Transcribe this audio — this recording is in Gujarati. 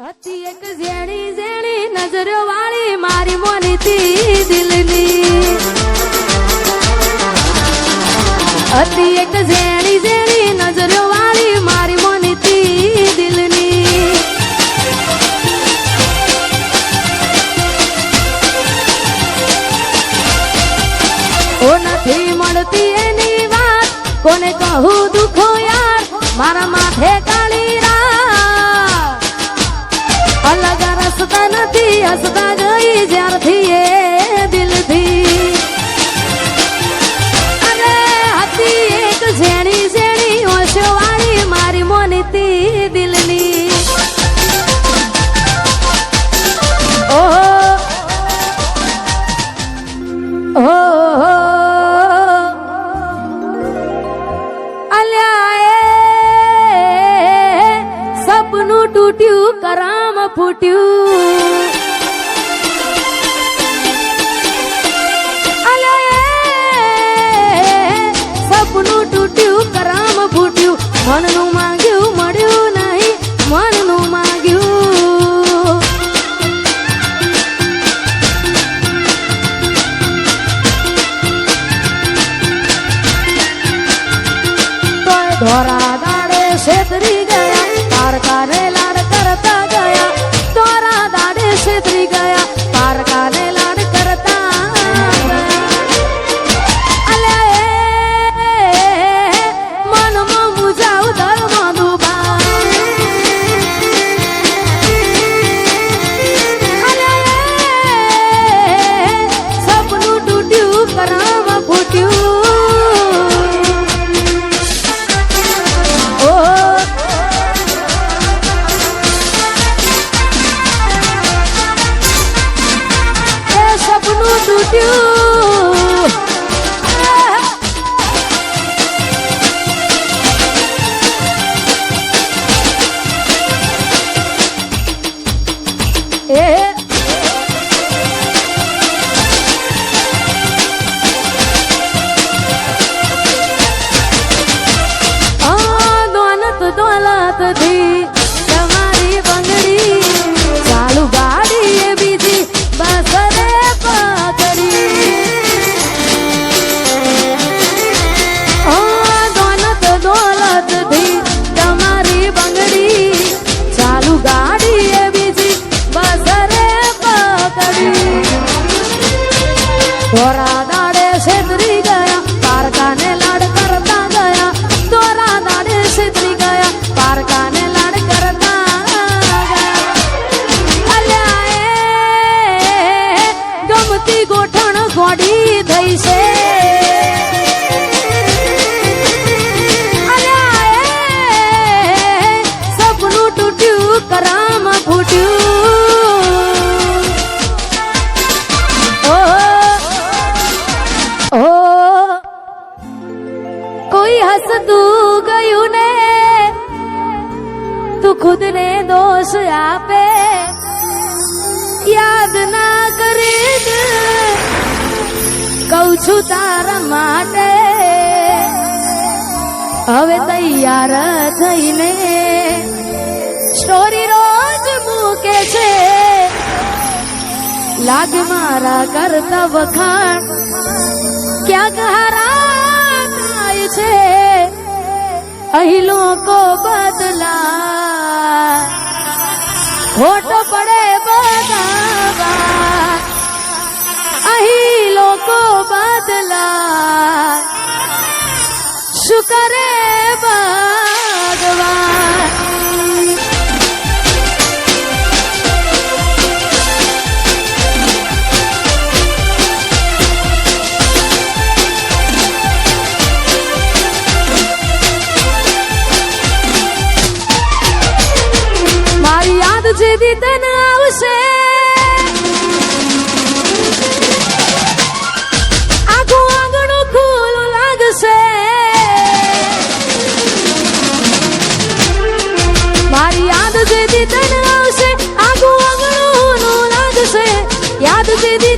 હતી એક ઝેણી ઝેણી નજરો વાળી મારી મોનીતી દિલની હતી એક ઝેણી ઝેણી નજરો વાળી મારી મોનીતી દિલની ઓ નથી મળતી એની વાત કોને કહું દુખો યાર મારા માથે કાળી અલગ રસ્તા નથી હસતા ગઈ જ્યારથી એ દિલથી અરે હતી એક ઝેણી ઝેણી ઓશો વાળી મારી મોનીતી દિલની ઓહો સપનું તૂટ્યું કરામ ફૂટ્યું સપનું તૂટ્યું કરામ ફૂટ્યું મનનું માંગ્યું મળ્યું નહીં મનનું માંગ્યું તોય ધોરા દાડે છેતરી ગયા પારકાને લાડ કરતા ગયા તોરા દાડે છેતરી ગયા પારકાને લાડ કરતા અલે મનમાં મુજાવ ધર્મ દુબા અલે સપનું તૂટ્યું કરામ ફૂટ્યું તમારી બંગડી ચાલુ ગાડી એ બીજી બસ રે પકડી દોલત દોલત થી તમારી બંગડી ચાલુ ગાડી એ બીજી બસ રે પકડી તોરા દાડે છેતરી ગયા પારકાને લાડ કરતા ગયા તોરા દાડે છેતરી ગયા પારકાને લાડ કરતા અલ્યા ગમતી ગોઠણ ગોડી થઈ છે અલ્યા સપનું તૂટ્યું કરામ ફૂટ્યું ઓ કોઈ હસતું ગયું ને તું ખુદ ને દોષ આપે યાદ ના કરે કહું છું તારા માટે હવે તૈયાર થઈને સ્ટોરી રોજ મૂકે છે લાગ મારા કરતા વખાણ ક્યાંક હારા થાય છે અહીં લોકો બદલા ખોટો પડે બધાવા અહીં લોકો બદલા શું કરે ભગવાન જેદી તન આવશે આખું આંગણું ખુલ્લું લાગશે મારી યાદ જેદી તન આવશે આખું આંગણું લાગશે યાદ જેદી